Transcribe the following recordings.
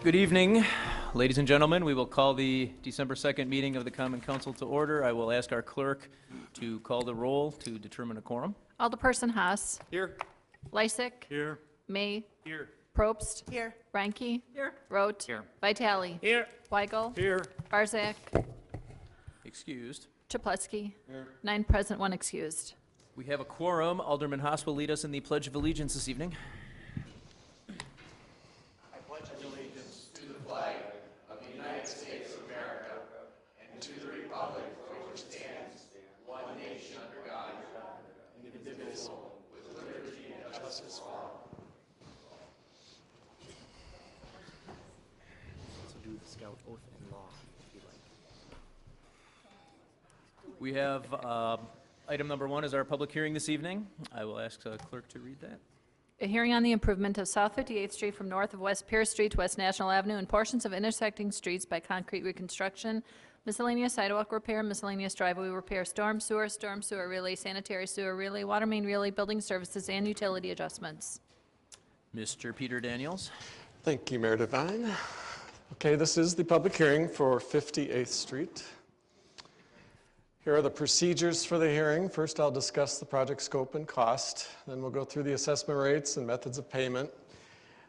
Good evening, ladies and gentlemen. We will call the December 2nd meeting of the Common Council to order. I will ask our clerk to call the roll to determine a quorum. Alderperson Haas. Here. Lysick. Here. May. Here. Probst. Here. Reinke. Here. Rote. Here. Vitale. Here. Weigel. Here. Barzak. Excused. Chapletsky. Here. 9 present, 1 excused. We have a quorum. Alderman Haas will lead us in the Pledge of Allegiance this evening. We have item number 1 is our public hearing this evening. I will ask the clerk to read that. A hearing on the improvement of South 58th Street from north of West Pierce Street to West National Avenue and portions of intersecting streets by concrete reconstruction, miscellaneous sidewalk repair, miscellaneous driveway repair, storm sewer relay, sanitary sewer relay, water main relay, building services, and utility adjustments. Mr. Peter Daniels. Thank you, Mayor Devine. Okay, this is the public hearing for 58th Street. Here are the procedures for the hearing. First, I'll discuss the project scope and cost. Then we'll go through the assessment rates and methods of payment.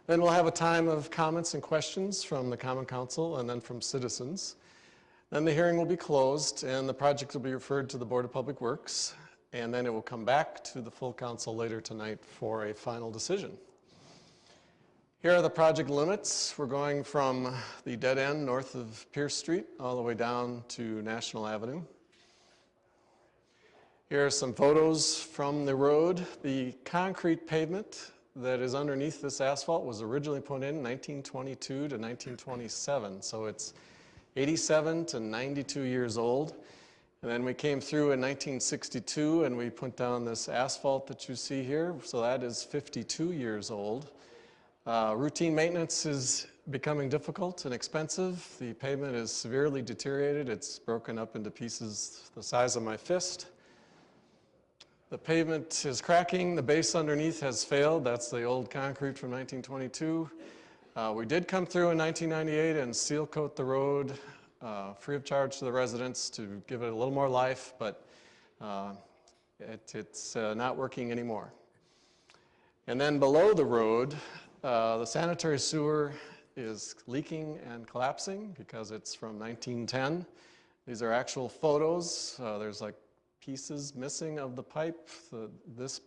Then we'll have a time of comments and questions from the Common Council and then from citizens. Then the hearing will be closed and the project will be referred to the Board of Public Works. And then it will come back to the full council later tonight for a final decision. Here are the project limits. We're going from the dead end north of Pierce Street all the way down to National Avenue. Here are some photos from the road. The concrete pavement that is underneath this asphalt was originally put in 1922 to 1927, so it's 87 to 92 years old. And then we came through in 1962 and we put down this asphalt that you see here, so that is 52 years old. Routine maintenance is becoming difficult and expensive. The pavement is severely deteriorated. It's broken up into pieces the size of my fist. The pavement is cracking. The base underneath has failed. That's the old concrete from 1922. We did come through in 1998 and seal coat the road free of charge to the residents to give it a little more life, but it's not working anymore. And then below the road, the sanitary sewer is leaking and collapsing because it's from 1910. These are actual photos. There's like pieces missing of the pipe. This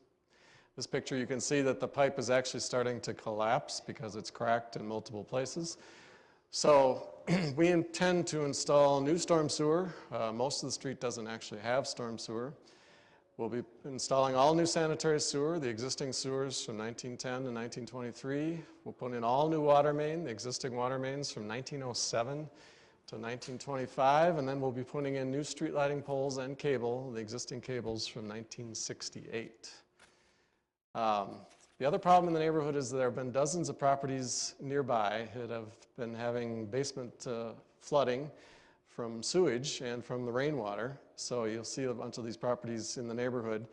picture, you can see that the pipe is actually starting to collapse because it's cracked in multiple places. So we intend to install new storm sewer. Most of the street doesn't actually have storm sewer. We'll be installing all new sanitary sewer, the existing sewers from 1910 to 1923. We'll put in all new water main, the existing water mains from 1907 to 1925, and then we'll be putting in new street lighting poles and cable, the existing cables from 1968. The other problem in the neighborhood is there have been dozens of properties nearby that have been having basement flooding from sewage and from the rainwater. So you'll see a bunch of these properties in the neighborhood.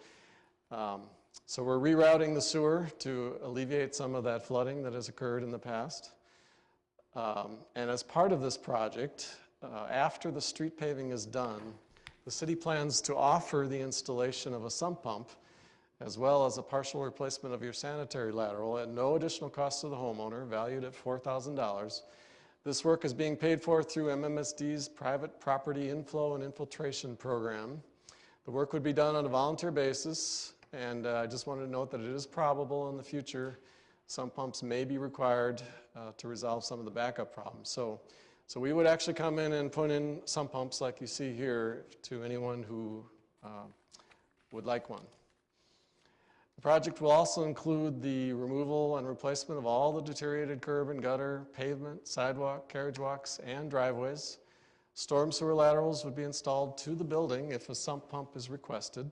So we're rerouting the sewer to alleviate some of that flooding that has occurred in the past. And as part of this project, after the street paving is done, the city plans to offer the installation of a sump pump as well as a partial replacement of your sanitary lateral at no additional cost to the homeowner, valued at $4,000. This work is being paid for through MMSD's Private Property Inflow and Infiltration Program. The work would be done on a volunteer basis, and I just wanted to note that it is probable in the future sump pumps may be required to resolve some of the backup problems. So we would actually come in and put in sump pumps like you see here to anyone who would like one. The project will also include the removal and replacement of all the deteriorated curb and gutter, pavement, sidewalk, carriage walks, and driveways. Storm sewer laterals would be installed to the building if a sump pump is requested.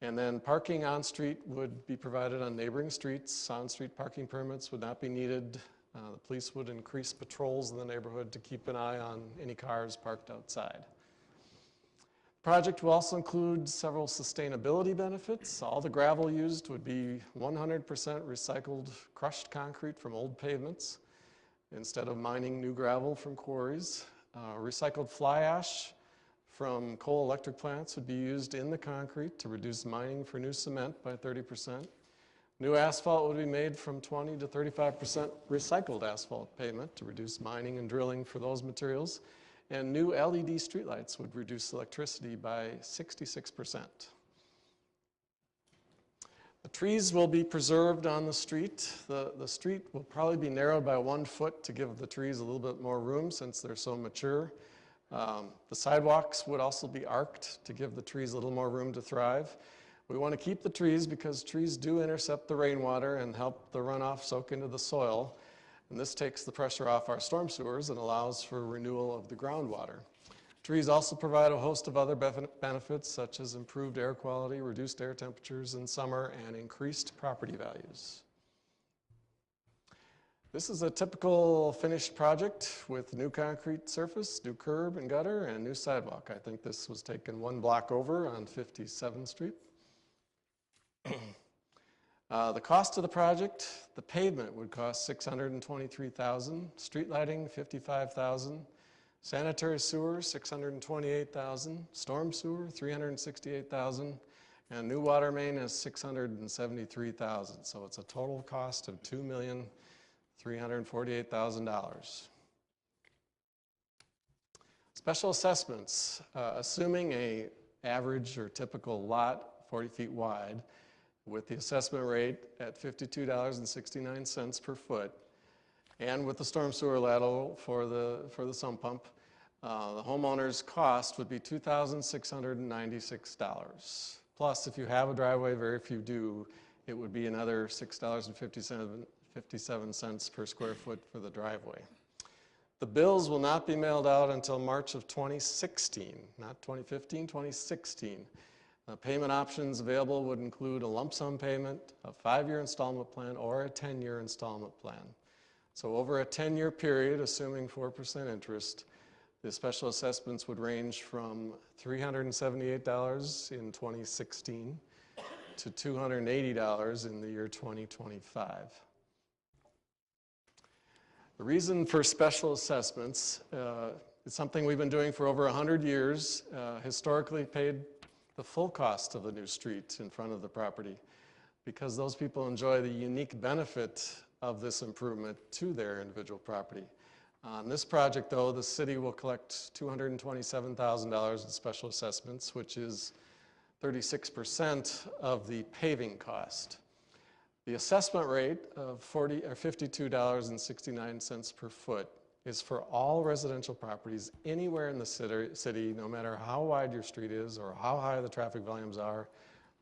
And then parking on street would be provided on neighboring streets. On-street parking permits would not be needed. The police would increase patrols in the neighborhood to keep an eye on any cars parked outside. The project will also include several sustainability benefits. All the gravel used would be 100% recycled crushed concrete from old pavements. instead of mining new gravel from quarries. Recycled fly ash from coal electric plants would be used in the concrete to reduce mining for new cement by 30%. New asphalt would be made from 20 to 35% recycled asphalt pavement to reduce mining and drilling for those materials. And new LED streetlights would reduce electricity by 66%. The trees will be preserved on the street. The street will probably be narrowed by 1 foot to give the trees a little bit more room since they're so mature. The sidewalks would also be arced to give the trees a little more room to thrive. We want to keep the trees because trees do intercept the rainwater and help the runoff soak into the soil. And this takes the pressure off our storm sewers and allows for renewal of the groundwater. Trees also provide a host of other benefits such as improved air quality, reduced air temperatures in summer, and increased property values. This is a typical finished project with new concrete surface, new curb and gutter, and new sidewalk. I think this was taken 1 block over on 57th Street. The cost of the project, the pavement would cost $623,000, street lighting $55,000, sanitary sewer $628,000, storm sewer $368,000, and new water main is $673,000. So it's a total cost of $2,348,000. Special assessments, assuming a average or typical lot 40 feet wide, with the assessment rate at $52.69 per foot, and with the storm sewer lateral for the sump pump, the homeowner's cost would be $2,696. Plus, if you have a driveway, very few do, it would be another $6.57 per square foot for the driveway. The bills will not be mailed out until March of 2016, not 2015, 2016. Payment options available would include a lump sum payment, a 5-year installment plan, or a 10-year installment plan. So over a 10-year period, assuming 4% interest, the special assessments would range from $378 in 2016 to $280 in the year 2025. The reason for special assessments is something we've been doing for over 100 years, historically paid the full cost of the new street in front of the property because those people enjoy the unique benefit of this improvement to their individual property. On this project, though, the city will collect $227,000 in special assessments, which is 36% of the paving cost. The assessment rate of $52.69 per foot is for all residential properties anywhere in the city, no matter how wide your street is or how high the traffic volumes are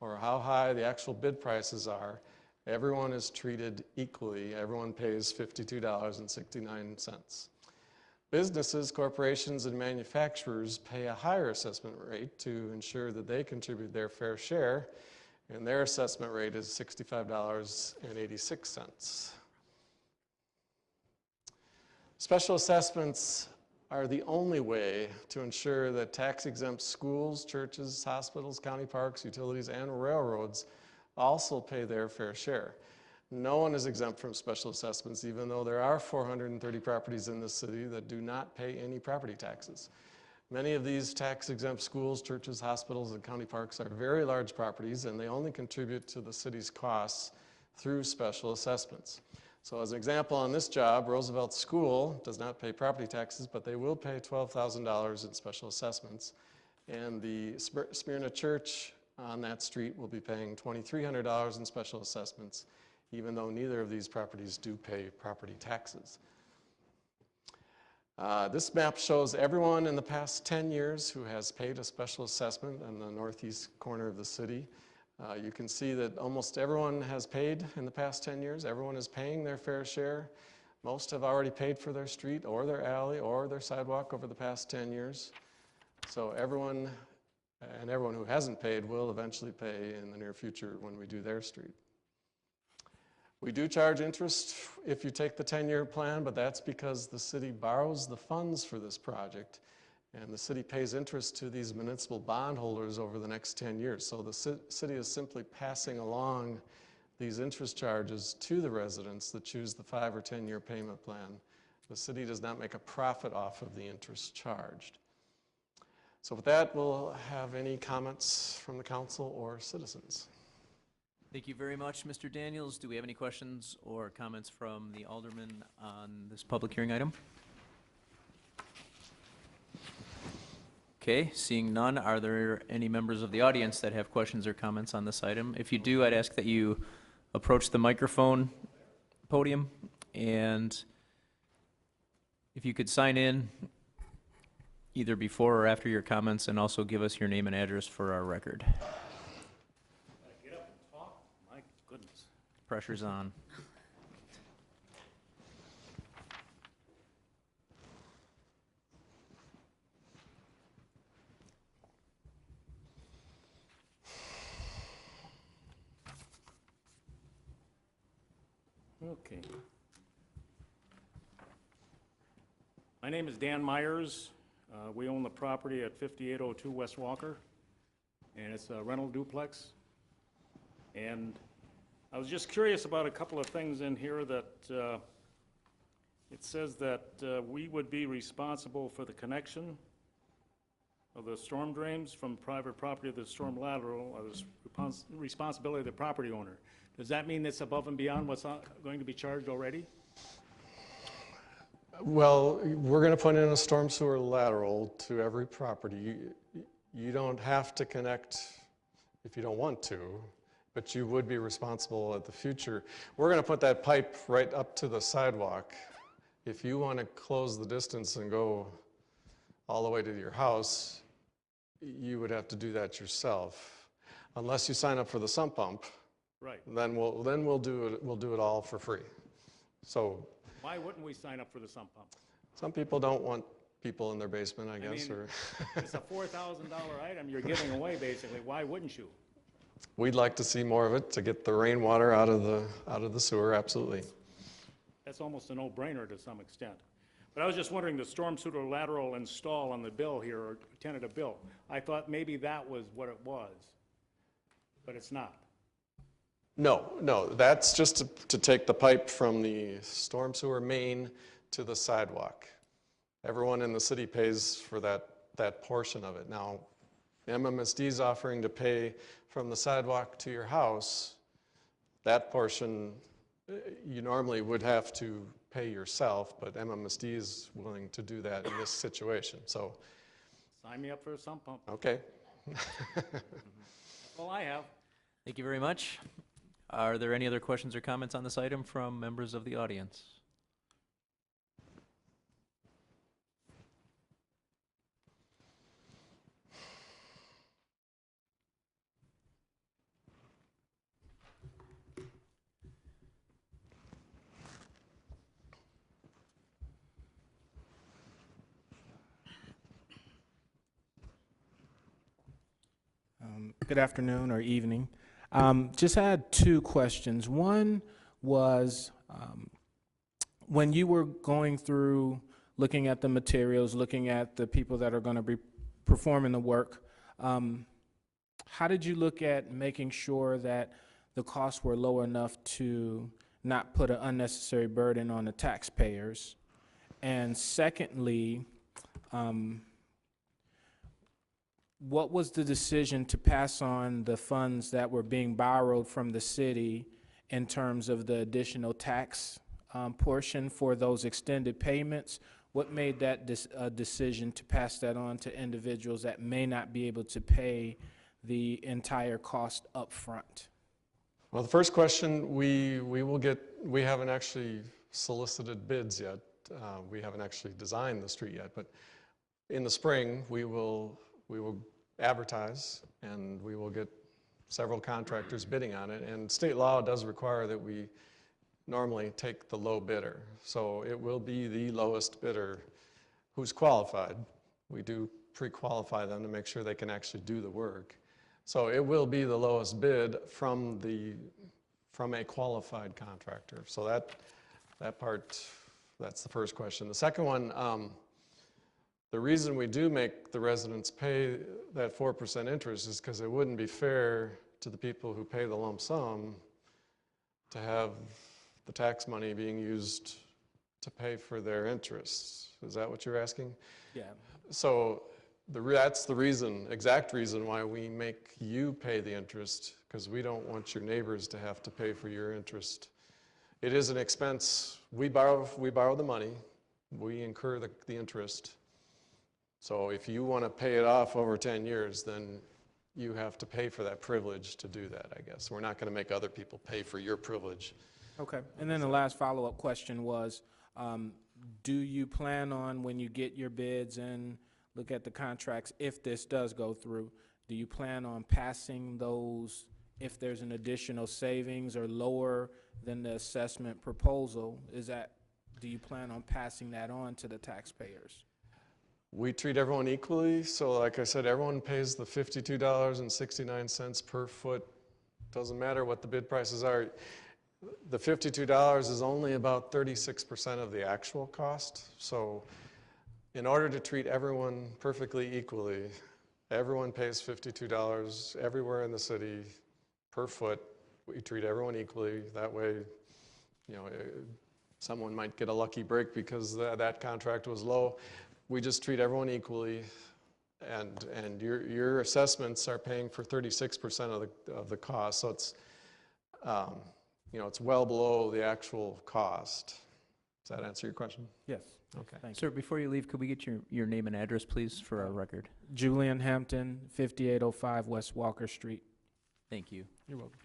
or how high the actual bid prices are. Everyone is treated equally. Everyone pays $52.69. Businesses, corporations, and manufacturers pay a higher assessment rate to ensure that they contribute their fair share, and their assessment rate is $65.86. Special assessments are the only way to ensure that tax-exempt schools, churches, hospitals, county parks, utilities, and railroads also pay their fair share. No one is exempt from special assessments, even though there are 430 properties in this city that do not pay any property taxes. Many of these tax-exempt schools, churches, hospitals, and county parks are very large properties, and they only contribute to the city's costs through special assessments. So as an example, on this job, Roosevelt School does not pay property taxes, but they will pay $12,000 in special assessments. And the Smyrna Church on that street will be paying $2,300 in special assessments, even though neither of these properties do pay property taxes. This map shows everyone in the past 10 years who has paid a special assessment in the northeast corner of the city. You can see that almost everyone has paid in the past 10 years. Everyone is paying their fair share. Most have already paid for their street or their alley or their sidewalk over the past 10 years. So everyone who hasn't paid will eventually pay in the near future when we do their street. We do charge interest if you take the 10-year plan, but that's because the city borrows the funds for this project. And the city pays interest to these municipal bondholders over the next 10 years. So the city is simply passing along these interest charges to the residents that choose the 5 or 10-year payment plan The city does not make a profit off of the interest charged. So with that, we'll have any comments from the council or citizens. Thank you very much, Mr. Daniels. Do we have any questions or comments from the alderman on this public hearing item? Okay, seeing none, are there any members of the audience that have questions or comments on this item? If you do, I'd ask that you approach the microphone podium, and if you could sign in either before or after your comments, and also give us your name and address for our record. Get up and talk? My goodness. Pressure's on. Okay. My name is Dan Myers. We own the property at 5802 West Walker, and it's a rental duplex. And I was just curious about a couple of things in here that it says that we would be responsible for the connection of the storm drains from private property to the storm lateral, responsibility of the property owner. Does that mean it's above and beyond what's going to be charged already? Well, we're going to put in a storm sewer lateral to every property. You don't have to connect if you don't want to, but you would be responsible at the future. We're going to put that pipe right up to the sidewalk. If you want to close the distance and go all the way to your house, you would have to do that yourself. Unless you sign up for the sump pump, Right. then we'll do it all for free. So Why wouldn't we sign up for the sump pump? some people don't want people in their basement, I guess, mean, or It's a $4,000 item you're giving away, basically. Why wouldn't you? we'd like to see more of it to get the rainwater out of the sewer, absolutely. That's almost a no-brainer to some extent. But I was just wondering, the storm sewer lateral install on the bill here, or tentative bill, I thought maybe that was what it was, but it's not. No, that's just to take the pipe from the storm sewer main to the sidewalk. Everyone in the city pays for that portion of it. Now, MMSD is offering to pay from the sidewalk to your house. That portion, you normally would have to pay yourself, but MMSD is willing to do that in this situation, so. Sign me up for a sump pump. Okay. That's all I have. Thank you very much. Are there any other questions or comments on this item from members of the audience? Good afternoon or evening. Just had two questions. One was when you were going through looking at the materials, looking at the people that are going to be performing the work, how did you look at making sure that the costs were low enough to not put an unnecessary burden on the taxpayers? And secondly, what was the decision to pass on the funds that were being borrowed from the city in terms of the additional tax portion for those extended payments? What made that decision to pass that on to individuals that may not be able to pay the entire cost up front? Well, the first question, we haven't actually solicited bids yet. We haven't actually designed the street yet, but in the spring, we will advertise and we will get several contractors bidding on it. And state law does require that we normally take the low bidder. So it will be the lowest bidder who's qualified. We do pre-qualify them to make sure they can actually do the work. So it will be the lowest bid from a qualified contractor. So that part, that's the first question. The second one, the reason we do make the residents pay that 4% interest is because it wouldn't be fair to the people who pay the lump sum to have the tax money being used to pay for their interest. Is that what you're asking? Yeah. So that's the reason, exact reason why we make you pay the interest, because we don't want your neighbors to have to pay for your interest. It is an expense. We borrow the money, we incur the interest. So if you want to pay it off over 10 years, then you have to pay for that privilege to do that, I guess. We're not going to make other people pay for your privilege. Okay. And then the last follow-up question was, do you plan on, when you get your bids and look at the contracts, if this does go through, do you plan on passing those, if there's an additional savings or lower than the assessment proposal, do you plan on passing that on to the taxpayers? We treat everyone equally, so like I said, everyone pays the $52.69 per foot. Doesn't matter what the bid prices are. The $52 is only about 36% of the actual cost. So in order to treat everyone perfectly equally, everyone pays $52 everywhere in the city per foot. We treat everyone equally. That way, you know, someone might get a lucky break because that contract was low. We just treat everyone equally, and your assessments are paying for 36% of the cost. So it's you know, it's well below the actual cost. Does that answer your question? Yes. Okay. Thank you. Sir, before you leave, could we get your name and address, please, for our record? Julian Hampton, 5805 West Walker Street. Thank you. You're welcome.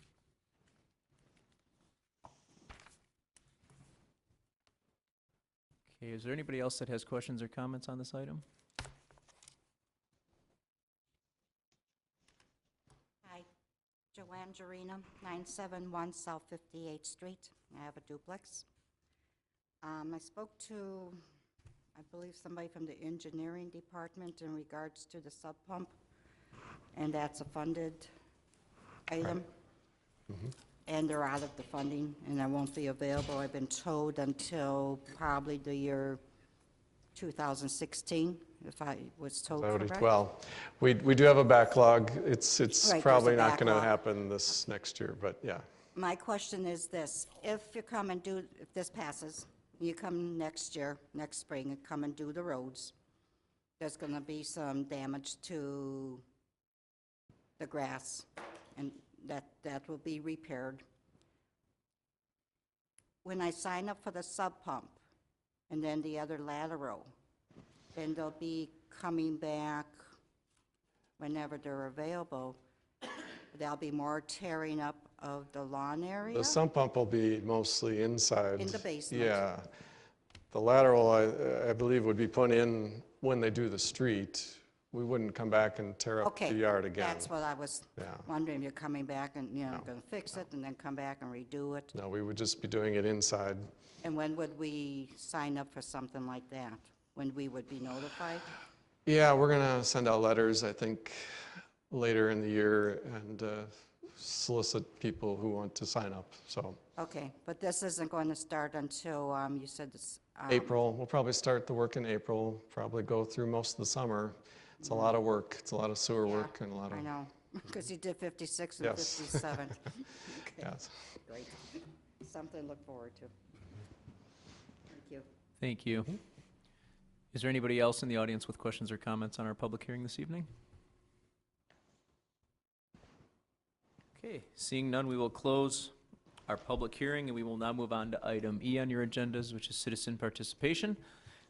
Okay, is there anybody else that has questions or comments on this item? Hi, Joanne Jarina, 971 South 58th Street. I have a duplex. I spoke to, I believe, somebody from the engineering department in regards to the sub pump, and that's a funded item. And they're out of the funding, and I won't be available, I've been told, until probably the year 2016, if I was told correct. Well, we do have a backlog. It's Right, probably there's a not going to backlog. happen this next year, but yeah. My question is this: if you come and do, if this passes, you come next year, next spring, and come and do the roads, there's going to be some damage to the grass, and that will be repaired. When I sign up for the sub pump and then the other lateral, then they'll be coming back whenever they're available. There'll be more tearing up of the lawn area. The sump pump will be mostly inside. In the basement. Yeah. The lateral, I believe, would be put in when they do the street. We wouldn't come back and tear up the Okay, yard again. that's what I was Yeah. wondering, you're coming back and, you know, gonna fix it and then come back and redo it? No, we would just be doing it inside. And when would we sign up for something like that? When we would be notified? Yeah, we're going to send out letters, I think, later in the year and solicit people who want to sign up. So Okay, but this isn't going to start until, you said this. April, we'll probably start the work in April, probably go through most of the summer. It's a lot of work. It's a lot of sewer Yeah, work and a lot of, I know, because you did 56 and Yes. 57. Okay, yes. great. Something to look forward to. Thank you. Thank you. Is there anybody else in the audience with questions or comments on our public hearing this evening? Okay, seeing none, we will close our public hearing, and we will now move on to item E on your agendas, which is citizen participation.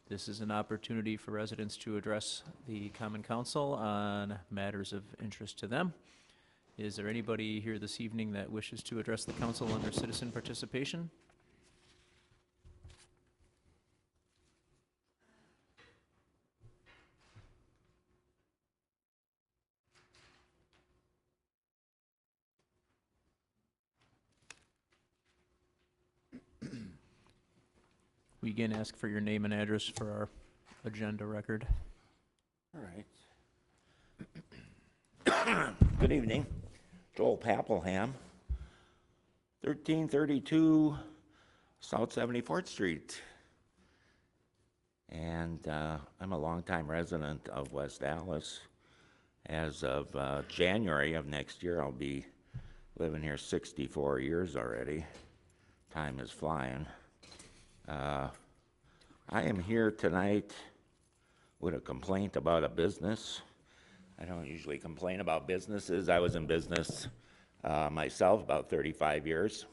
This is an opportunity for residents to address the Common Council on matters of interest to them. Is there anybody here this evening that wishes to address the council under citizen participation? We again ask for your name and address for our agenda record. All right. Good evening. Joel Papelham, 1332 South 74th Street. And I'm a longtime resident of West Dallas. As of January of next year, I'll be living here 64 years already. Time is flying. I am here tonight with a complaint about a business. I don't usually complain about businesses. I was in business myself about 35 years,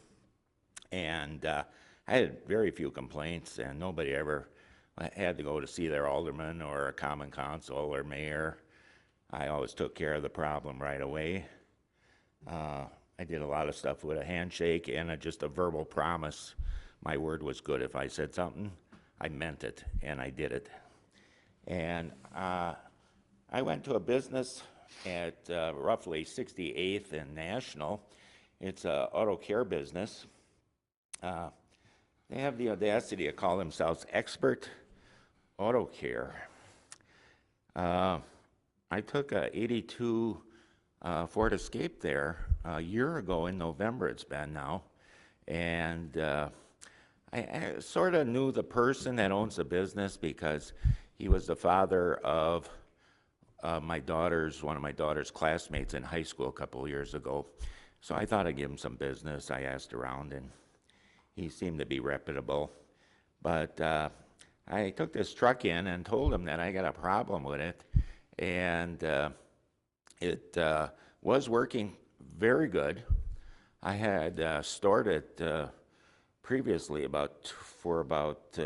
and I had very few complaints, and nobody ever had to go to see their alderman or a common council or mayor. I always took care of the problem right away. I did a lot of stuff with a handshake and just a verbal promise. My word was good. If I said something, I meant it, and I did it. And I went to a business at roughly 68th and National. It's an auto care business. They have the audacity to call themselves Expert Auto Care. I took a 82 Ford Escape there a year ago in November, it's been now, and I sort of knew the person that owns the business because he was the father of one of my daughter's classmates in high school a couple of years ago. So I thought I'd give him some business. I asked around, and he seemed to be reputable. But I took this truck in and told him that I got a problem with it, and it was working very good. I had stored it previously for about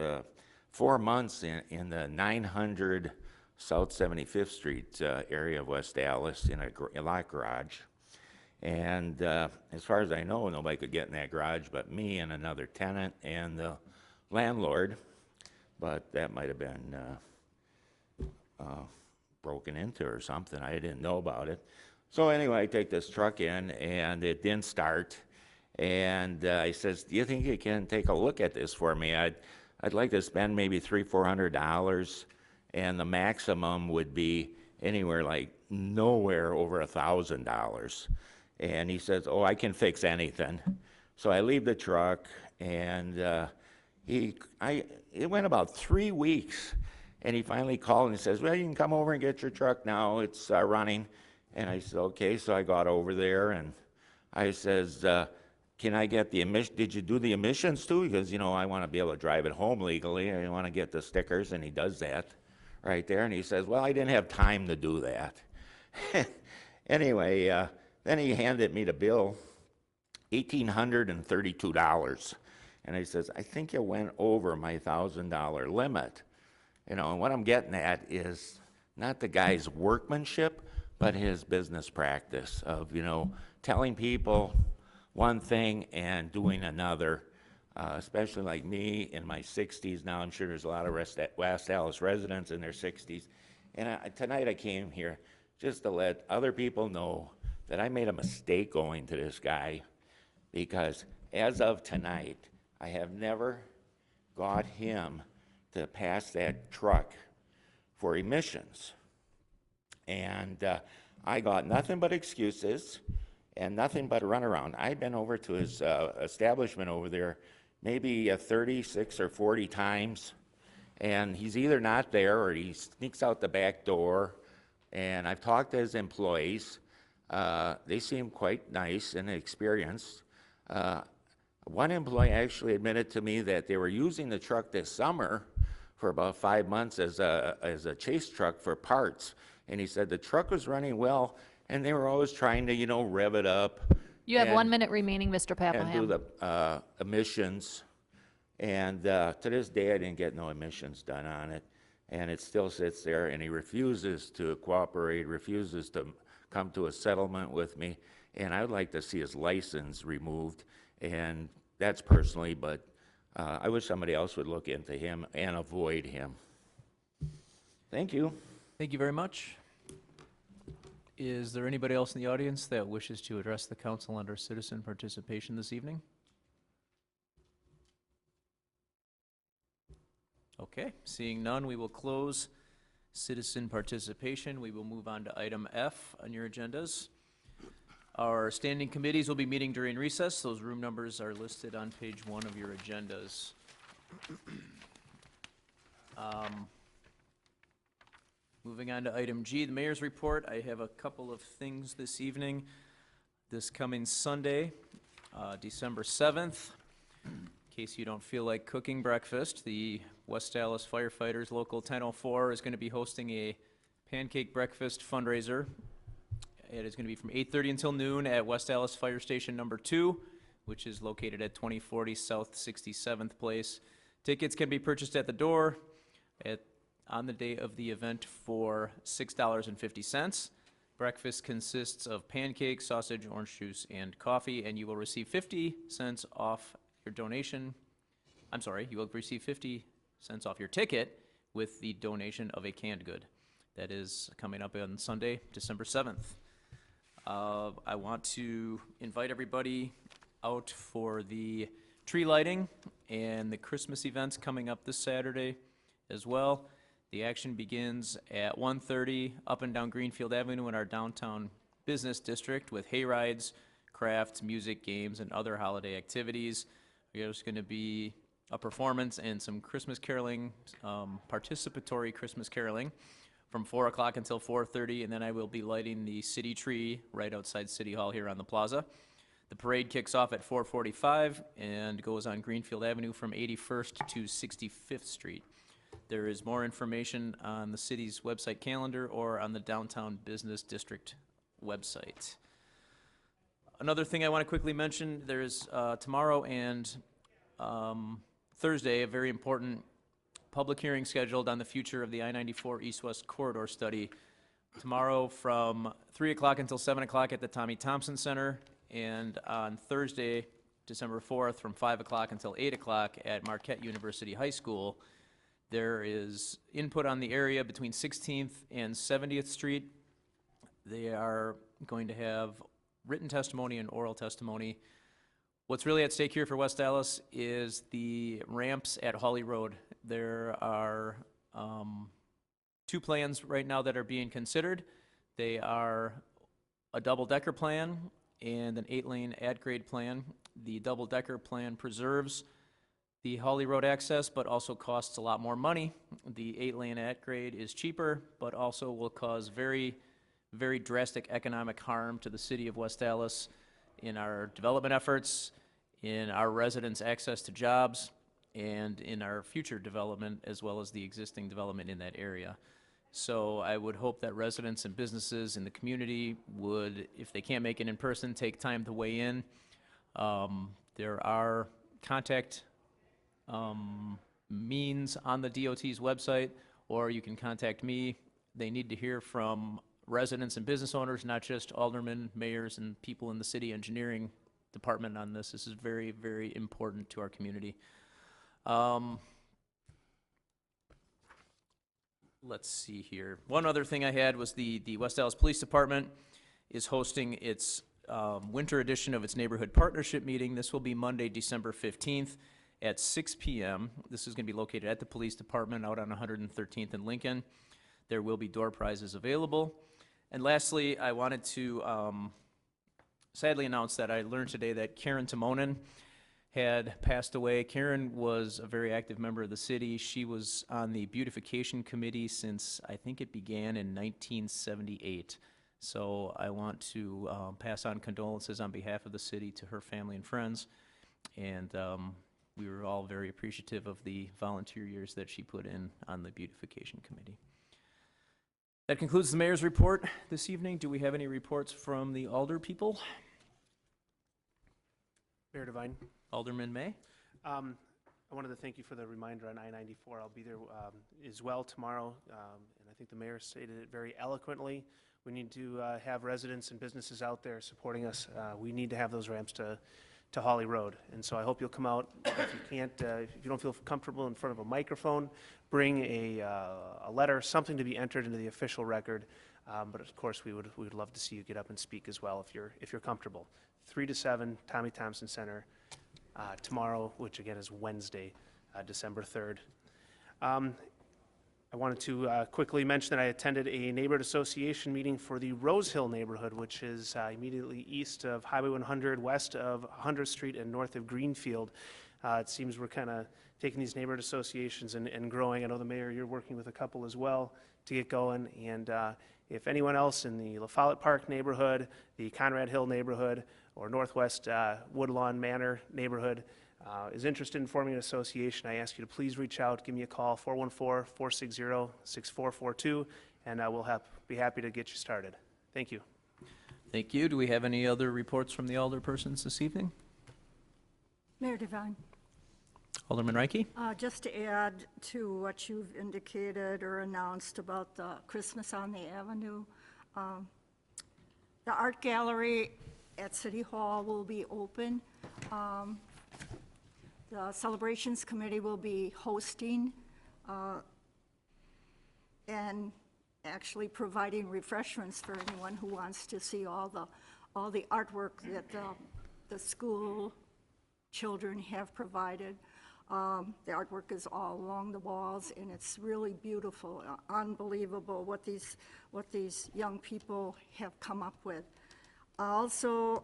4 months in the 900 South 75th Street area of West Dallas in a lot garage. And as far as I know, nobody could get in that garage but me and another tenant and the landlord. But that might have been broken into or something. I didn't know about it. So anyway, I take this truck in, and it didn't start. And he says, "Do you think you can take a look at this for me? I'd like to spend maybe $300-400, and the maximum would be anywhere like nowhere over $1,000." And he says, "Oh, I can fix anything." So I leave the truck, and it went about 3 weeks, and he finally called and he says, "Well, you can come over and get your truck now. It's running." And I said, "Okay." So I got over there, and I says, "Can I get the emission? Did you do the emissions too? Because, I want to be able to drive it home legally. I want to get the stickers." And he does that right there. And he says, "Well, I didn't have time to do that." Anyway, then he handed me the bill, $1,832. And he says, "I think you went over my $1,000 limit." And what I'm getting at is not the guy's workmanship, but his business practice of, telling people one thing and doing another, especially like me in my 60s now. I'm sure there's a lot of West Dallas residents in their 60s. And tonight I came here just to let other people know that I made a mistake going to this guy, because as of tonight, I have never got him to pass that truck for emissions. And I got nothing but excuses and nothing but a runaround. I've been over to his establishment over there maybe 36 or 40 times, and he's either not there or he sneaks out the back door. And I've talked to his employees. They seem quite nice and experienced. One employee actually admitted to me that they were using the truck this summer for about 5 months as a chase truck for parts. And he said the truck was running well, and they were always trying to, rev it up. You have and- 1 minute remaining, Mr. And do Papelham. the emissions. And to this day, I didn't get no emissions done on it. And it still sits there, and he refuses to cooperate, refuses to come to a settlement with me. And I would like to see his license removed. And that's personally, but I wish somebody else would look into him and avoid him. Thank you. Thank you very much. Is there anybody else in the audience that wishes to address the council under citizen participation this evening? Okay, seeing none, we will close citizen participation. We will move on to item F on your agendas. Our standing committees will be meeting during recess. Those room numbers are listed on page 1 of your agendas. Moving on to item G, the mayor's report. I have a couple of things this evening. This coming Sunday, December 7th, case you don't feel like cooking breakfast, the West Dallas Firefighters Local 1004 is going to be hosting a pancake breakfast fundraiser. It is going to be from 8:30 until noon at West Dallas Fire Station number 2, which is located at 2040 South 67th Place. Tickets can be purchased at the door on the day of the event for $6.50. Breakfast consists of pancakes, sausage, orange juice, and coffee, and you will receive 50 cents off your donation. I'm sorry, you will receive 50 cents off your ticket with the donation of a canned good. That is coming up on Sunday, December 7th. I want to invite everybody out for the tree lighting and the Christmas events coming up this Saturday as well. The action begins at 1:30 up and down Greenfield Avenue in our downtown business district with hay rides, crafts, music, games, and other holiday activities. There's going to be a performance and some Christmas caroling, participatory Christmas caroling from 4 o'clock until 4:30, and then I will be lighting the city tree right outside City Hall here on the plaza. The parade kicks off at 4:45 and goes on Greenfield Avenue from 81st to 65th Street. There is more information on the city's website calendar or on the Downtown Business District website. Another thing I want to quickly mention, there's tomorrow and Thursday a very important public hearing scheduled on the future of the I-94 East-West Corridor Study. Tomorrow from 3 o'clock until 7 o'clock at the Tommy Thompson Center, and on Thursday, December 4th, from 5 o'clock until 8 o'clock at Marquette University High School. There is input on the area between 16th and 70th Street. They are going to have written testimony and oral testimony. What's really at stake here for West Dallas is the ramps at Hawley Road. There are 2 plans right now that are being considered. They are a double-decker plan and an 8-lane at-grade plan. The double-decker plan preserves the Hawley Road access, but also costs a lot more money. The 8-lane at-grade is cheaper, but also will cause very, very drastic economic harm to the city of West Dallas in our development efforts, in our residents' access to jobs, and in our future development, as well as the existing development in that area. So I would hope that residents and businesses in the community would, if they can't make it in person, take time to weigh in. There are contact means on the DOT's website, or you can contact me. They need to hear from residents and business owners, not just aldermen, mayors, and people in the city engineering department on this. This is very, very important to our community. Let's see here. One other thing I had was the West Dallas Police Department is hosting its winter edition of its neighborhood partnership meeting. This will be Monday, December 15th at 6 p.m. This is going to be located at the police department out on 113th and Lincoln. There will be door prizes available. And lastly, I wanted to sadly announce that I learned today that Karen Timonen had passed away. Karen was a very active member of the city. She was on the beautification committee since I think it began in 1978. So I want to pass on condolences on behalf of the city to her family and friends. And we were all very appreciative of the volunteer years that she put in on the beautification committee. That concludes the mayor's report this evening. Do we have any reports from the alder people? Mayor Devine, Alderman May? I wanted to thank you for the reminder on I-94. I'll be there as well tomorrow, and I think the mayor stated it very eloquently. We need to have residents and businesses out there supporting us. We need to have those ramps to Hawley Road, and so I hope you'll come out. If you can't, if you don't feel comfortable in front of a microphone, bring a letter, something to be entered into the official record. But of course, we would love to see you get up and speak as well if you're comfortable. 3 to 7, Tommy Thompson Center, tomorrow, which again is Wednesday, December 3rd. I wanted to quickly mention that I attended a neighborhood association meeting for the Rose Hill neighborhood, which is immediately east of Highway 100, west of 100th Street, and north of Greenfield. It seems we're kind of taking these neighborhood associations and growing. I know the mayor, you're working with a couple as well to get going. And if anyone else in the La Follette Park neighborhood, the Conrad Hill neighborhood, or Northwest Woodlawn Manor neighborhood is interested in forming an association, I ask you to please reach out, give me a call, 414-460-6442, and we'll be happy to get you started. Thank you. Thank you. Do we have any other reports from the alderpersons this evening? Mayor Devine, Alderman Reike? just to add to what you've indicated or announced about the Christmas on the Avenue, the art gallery at City Hall will be open. The Celebrations Committee will be hosting and actually providing refreshments for anyone who wants to see all the artwork that the school children have provided. The artwork is all along the walls, and it's really beautiful, unbelievable what these young people have come up with. Also,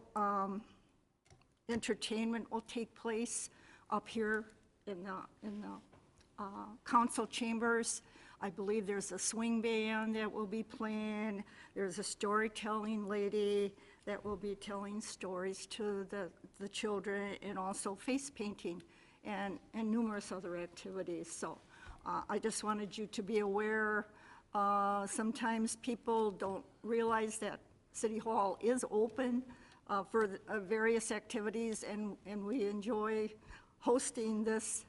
entertainment will take place up here in the council chambers. I believe there's a swing band that will be playing. There's a storytelling lady that will be telling stories to the children, and also face painting and numerous other activities. So I just wanted you to be aware. Sometimes people don't realize that City Hall is open for various activities, and we enjoy hosting this.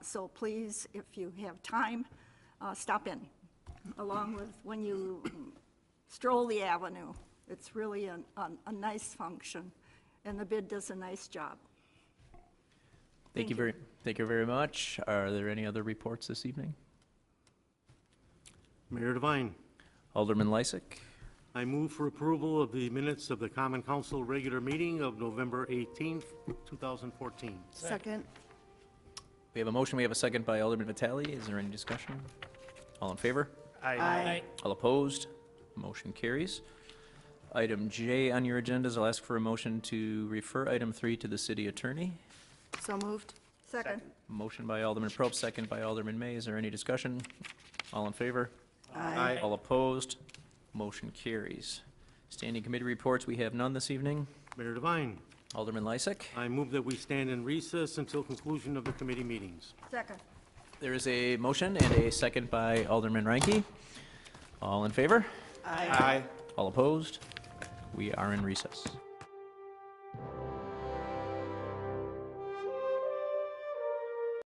So please, if you have time, stop in, along with when you stroll the avenue. It's really a nice function, and the bid does a nice job. Thank you very much. Are there any other reports this evening? Mayor Devine, Alderman Lysick? I move for approval of the minutes of the Common Council regular meeting of November 18th, 2014. Second. We have a motion, we have a second by Alderman Vitale. Is there any discussion? All in favor? Aye. All opposed? Motion carries. Item J on your agendas, I'll ask for a motion to refer item 3 to the city attorney. So moved. Second. Motion by Alderman Probst, second by Alderman May. Is there any discussion? All in favor? Aye. All opposed? Motion carries. Standing committee reports, we have none this evening. Mayor Devine, Alderman Lysick? I move that we stand in recess until conclusion of the committee meetings. Second. There is a motion and a second by Alderman Reinke. All in favor? Aye. All opposed? We are in recess.